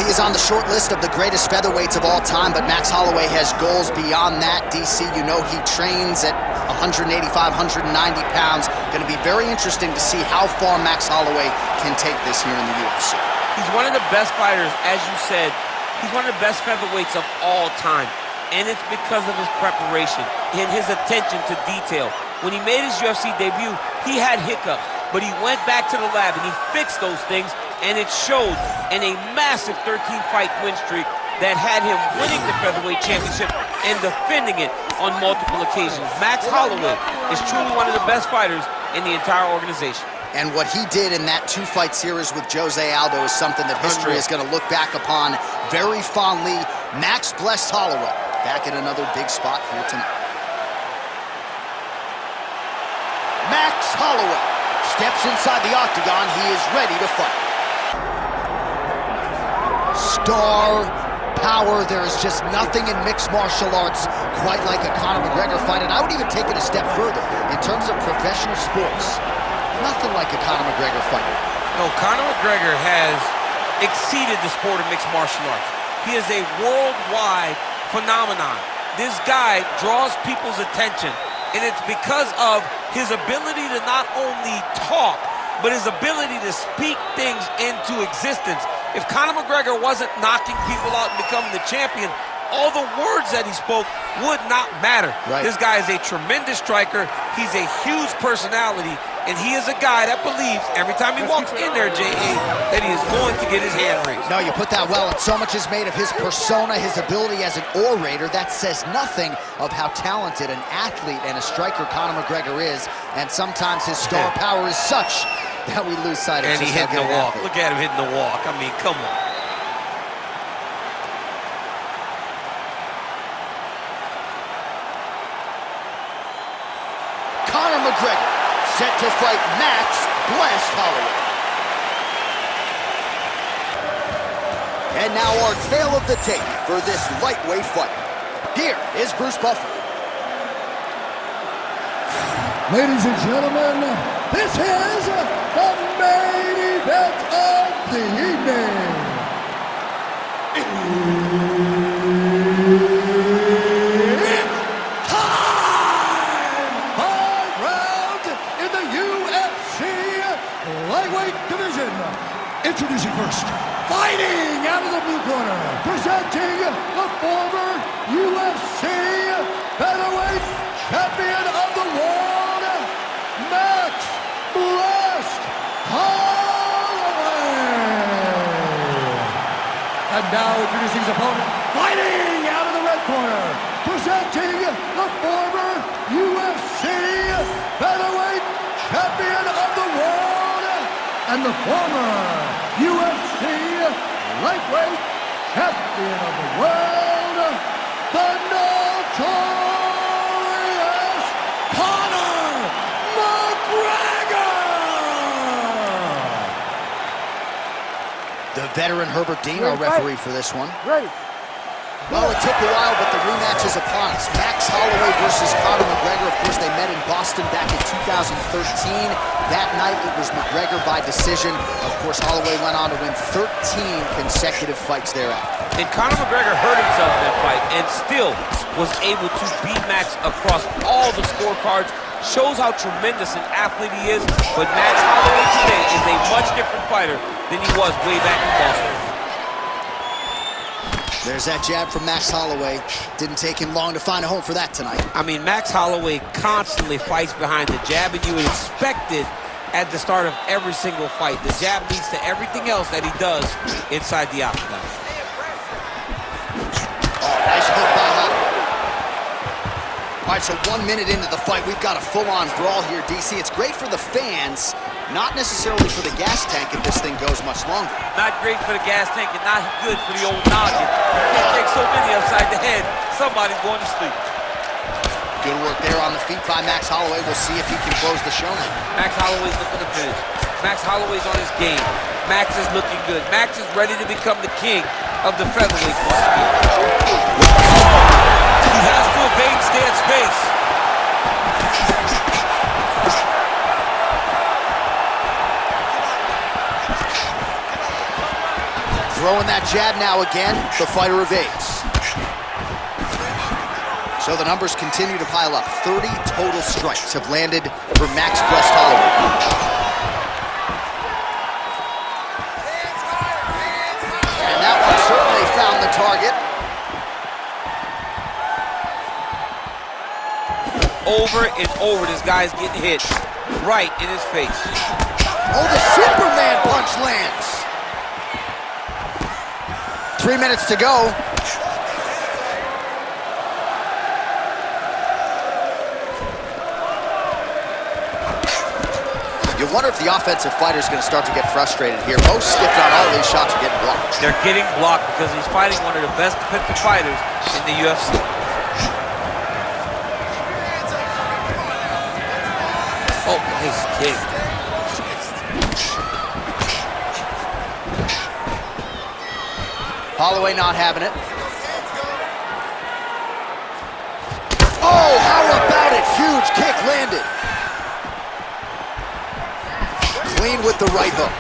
he is on the short list of the greatest featherweights of all time, but Max Holloway has goals beyond that. DC, you know he trains at 185, 190 pounds. Going to be very interesting to see how far Max Holloway can take this here in the UFC. He's one of the best fighters, as you said. He's one of the best featherweights of all time, and it's because of his preparation and his attention to detail. When he made his UFC debut, he had hiccups, but he went back to the lab and he fixed those things, and it showed in a massive 13-fight win streak that had him winning the featherweight championship and defending it on multiple occasions. Max Holloway is truly one of the best fighters in the entire organization. And what he did in that two-fight series with Jose Aldo is something that history is going to look back upon very fondly. Max blessed Holloway back in another big spot here tonight. Max Holloway steps inside the octagon. He is ready to fight. Star power. There is just nothing in mixed martial arts quite like a Conor McGregor fight, and I would even take it a step further in terms of professional sports. Nothing like a Conor McGregor fight. No, Conor McGregor has exceeded the sport of mixed martial arts. He is a worldwide phenomenon. This guy draws people's attention, and it's because of his ability to not only talk, but his ability to speak things into existence. If Conor McGregor wasn't knocking people out and becoming the champion, all the words that he spoke would not matter. Right. This guy is a tremendous striker. He's a huge personality, and he is a guy that believes every time he walks in there, J.A., that he is going to get his hand raised. No, you put that well, and so much is made of his persona, his ability as an orator. That says nothing of how talented an athlete and a striker Conor McGregor is, and sometimes his star power is such that we lose sight of. And he hitting the walk. Look at him hitting the walk. I mean, come on. Conor McGregor set to fight Max Blast Holloway. And now our tale of the tape for this lightweight fight. Here is Bruce Buffer. Ladies and gentlemen, this is the main event of the evening. It's time! 5 rounds in the UFC lightweight division. Introducing first, fighting out of the blue corner, presenting the former UFC featherweight champion of the world, Max Blast Holloway. And now introducing his opponent, fighting out of the red corner, presenting the former UFC featherweight champion of the world and the former UFC lightweight champion of the world, the notorious Conor McGregor! The veteran Herbert Dean, our referee for this one. Ready. Well, it took a while, but the rematch is upon us. Max Holloway versus Conor McGregor. Of course, they met in Boston back in 2013. That night, it was McGregor by decision. Of course, Holloway went on to win 13 consecutive fights thereafter. And Conor McGregor hurt himself in that fight and still was able to beat Max across all the scorecards. Shows how tremendous an athlete he is. But Max Holloway today is a much different fighter than he was way back in Boston. There's that jab from Max Holloway. Didn't take him long to find a home for that tonight. I mean, Max Holloway constantly fights behind the jab, and you would expect it at the start of every single fight. The jab leads to everything else that he does inside the octagon. Oh, nice hook by Holloway. All right, so 1 minute into the fight, we've got a full-on brawl here, DC. It's great for the fans, not necessarily for the gas tank if this thing goes much longer. Not great for the gas tank and not good for the old noggin. You can't take so many upside the head, somebody's going to sleep. Good work there on the feet by Max Holloway. We'll see if he can close the show now. Max Holloway's looking to finish. Max Holloway's on his game. Max is looking good. Max is ready to become the king of the featherweight. He has to evade, stay at space. Throwing that jab now again. The fighter evades. So the numbers continue to pile up. 30 total strikes have landed for Max Blessed Holloway. And that one certainly found the target. Over and over, this guy's getting hit right in his face. Oh, the Superman punch lands. 3 minutes to go. You wonder if the offensive fighter is going to start to get frustrated here. Most stiff on all these shots are getting blocked. They're getting blocked because he's fighting one of the best defensive fighters in the UFC. Oh, nice kick. Holloway not having it. Oh, how about it? Huge kick landed. Clean with the right hook.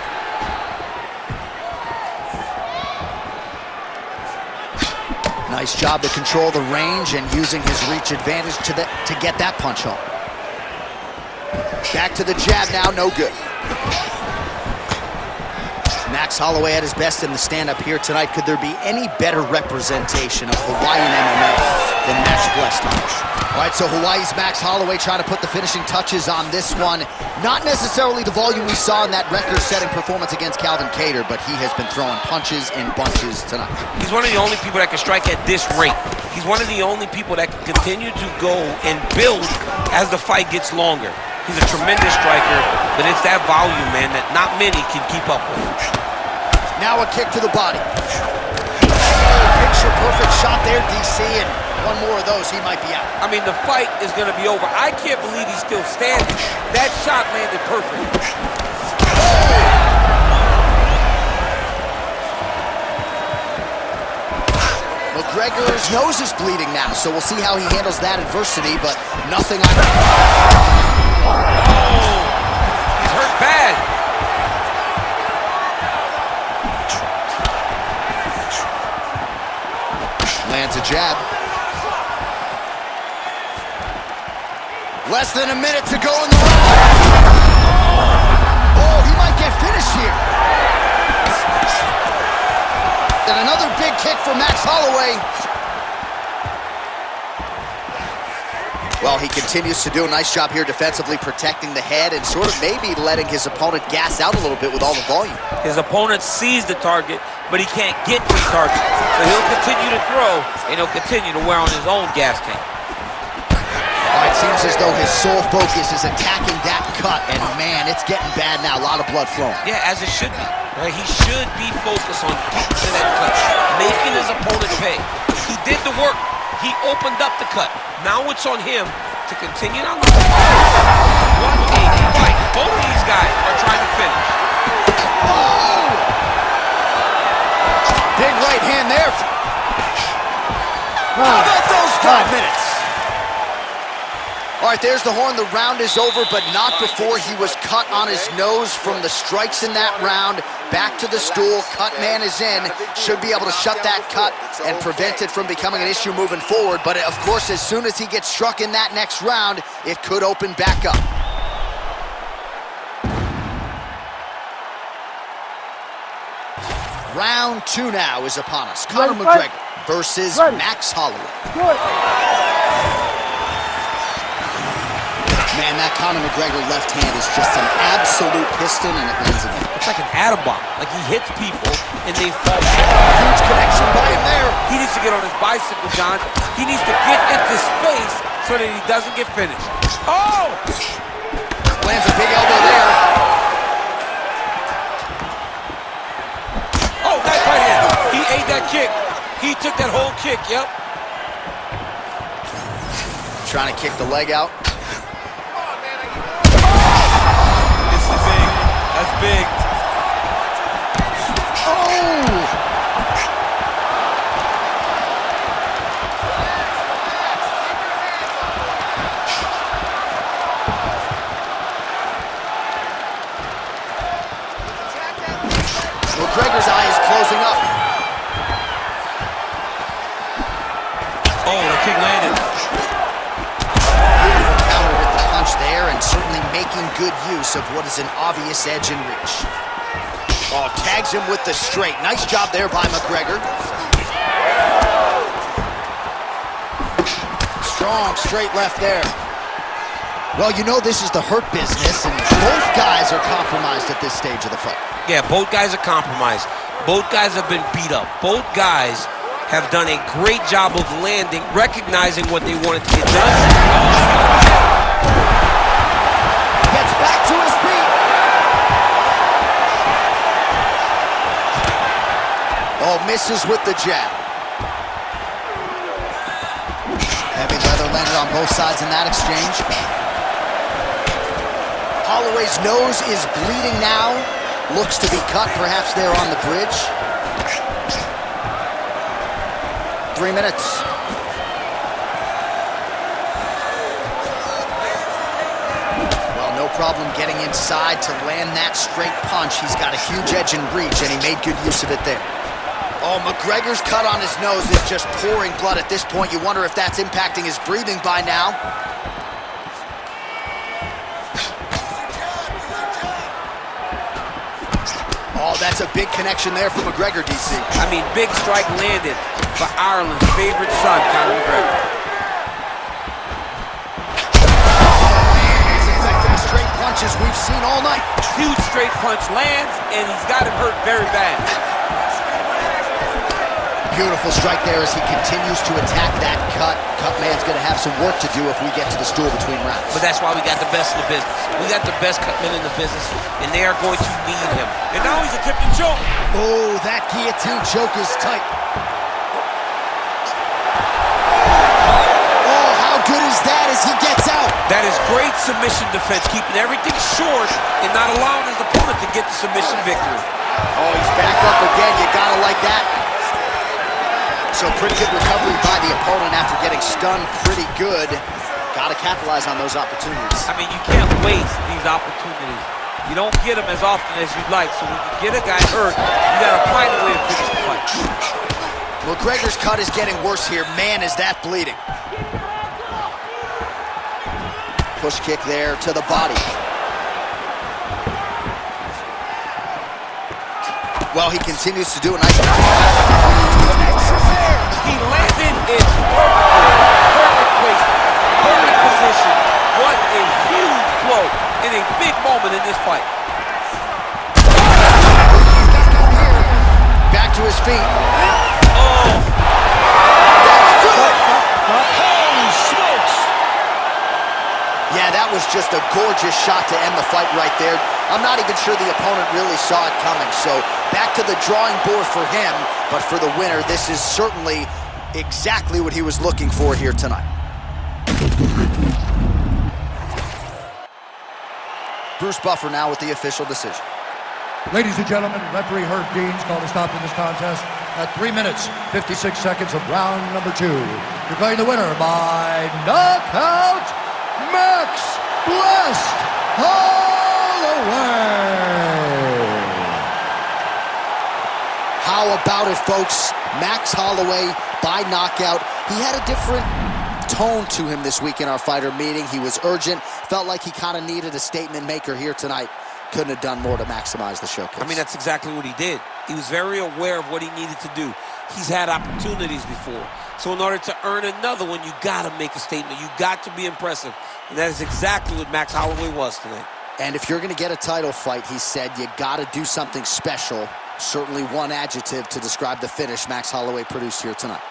Nice job to control the range and using his reach advantage to get that punch home. Back to the jab now, no good. Max Holloway at his best in the stand-up here tonight. Could there be any better representation of Hawaiian MMA than Max Blessed? All right, so Hawaii's Max Holloway trying to put the finishing touches on this one. Not necessarily the volume we saw in that record-setting performance against Calvin Kattar, but he has been throwing punches in bunches tonight. He's one of the only people that can strike at this rate. He's one of the only people that can continue to go and build as the fight gets longer. He's a tremendous striker, but it's that volume, man, that not many can keep up with. Now a kick to the body. Picture perfect shot there, DC, and one more of those, he might be out. I mean, the fight is going to be over. I can't believe he's still standing. That shot landed perfect. McGregor's nose is bleeding now, so we'll see how he handles that adversity, but nothing on... Oh, he's hurt bad. Lands a jab. Less than a minute to go in the round. Oh, he might get finished here. And another big kick for Max Holloway. Well, he continues to do a nice job here defensively, protecting the head and sort of maybe letting his opponent gas out a little bit with all the volume. His opponent sees the target, but he can't get to the target. So he'll continue to throw, and he'll continue to wear on his own gas tank. It seems as though his sole focus is attacking that cut, and man, it's getting bad now. A lot of blood flowing. Yeah, as it should be. Right? He should be focused on getting to that cut, making his opponent pay. He did the work. He opened up the cut. Now it's on him to continue down the cut. What a fight. Both of these guys are trying to finish. Oh! Big right hand there. How about those 5 minutes? All right, there's the horn. The round is over, but not before he was cut on his nose from the strikes in that round. Back to the stool. Cut man is in. Should be able to shut that cut and prevent it from becoming an issue moving forward. But, of course, as soon as he gets struck in that next round, it could open back up. Round 2 now is upon us. Conor McGregor versus Max Holloway. Man, that Conor McGregor left hand is just an absolute piston, and it lands again. It's like an atom bomb. Like he hits people, and they fall. Huge connection by him there. He needs to get on his bicycle, John. He needs to get into space so that he doesn't get finished. Oh! Lands a big elbow there. Oh, nice right hand. He ate that kick. He took that whole kick, yep. Trying to kick the leg out. That's big. Oh! McGregor's eye is closing up. and certainly making good use of what is an obvious edge and reach. Oh, tags him with the straight. Nice job there by McGregor. Strong straight left there. Well, you know this is the hurt business, and both guys are compromised at this stage of the fight. Yeah, both guys are compromised. Both guys have been beat up. Both guys have done a great job of landing, recognizing what they wanted to get done. Gets back to his feet. Oh, misses with the jab. Heavy leather landed on both sides in that exchange. Holloway's nose is bleeding now. Looks to be cut, perhaps there on the bridge. 3 minutes. Well, no problem getting inside to land that straight punch. He's got a huge edge and reach, and he made good use of it there. Oh, McGregor's cut on his nose is just pouring blood at this point. You wonder if that's impacting his breathing by now. Oh, that's a big connection there for McGregor, DC. I mean, big strike landed for Ireland's favorite son, Conor McGregor. Straight punches we've seen all night. Huge straight punch lands, and he's got him hurt very bad. Beautiful strike there as he continues to attack that cut. Cut man's going to have some work to do if we get to the stool between rounds. But that's why we got the best in the business. We got the best cut men in the business, and they are going to need him. And now he's attempting choke. Oh, that guillotine choke is tight. Oh, how good is that as he gets out? That is great submission defense, keeping everything short and not allowing his opponent to get the submission victory. Oh, he's back up again. You gotta like that. So pretty good recovery by the opponent after getting stunned pretty good. Got to capitalize on those opportunities. I mean, you can't waste these opportunities. You don't get them as often as you'd like. So when you get a guy hurt, you got to find a way to finish the fight. McGregor's cut is getting worse here. Man, is that bleeding. Push kick there to the body. Well, he continues to do a nice job. He landed it. Perfect place, perfect position. What a huge blow in a big moment in this fight. Back to his feet. Oh. That's good. Holy smokes. Yeah, that was just a gorgeous shot to end the fight right there. I'm not even sure the opponent really saw it coming. So back to the drawing board for him. But for the winner, this is certainly exactly what he was looking for here tonight. Bruce Buffer now with the official decision. Ladies and gentlemen, referee Herb Dean's called a stop in this contest at 3 minutes, 56 seconds of round number 2. Declaring the winner by knockout, Max Blessed Holloway. How about it, folks? Max Holloway by knockout. He had a different tone to him this week in our fighter meeting. He was urgent, felt like he kind of needed a statement maker here tonight. Couldn't have done more to maximize the showcase. I mean, that's exactly what he did. He was very aware of what he needed to do. He's had opportunities before. So in order to earn another one, you got to make a statement. You got to be impressive. And that is exactly what Max Holloway was tonight. And if you're going to get a title fight, he said, you got to do something special. Certainly one adjective to describe the finish Max Holloway produced here tonight.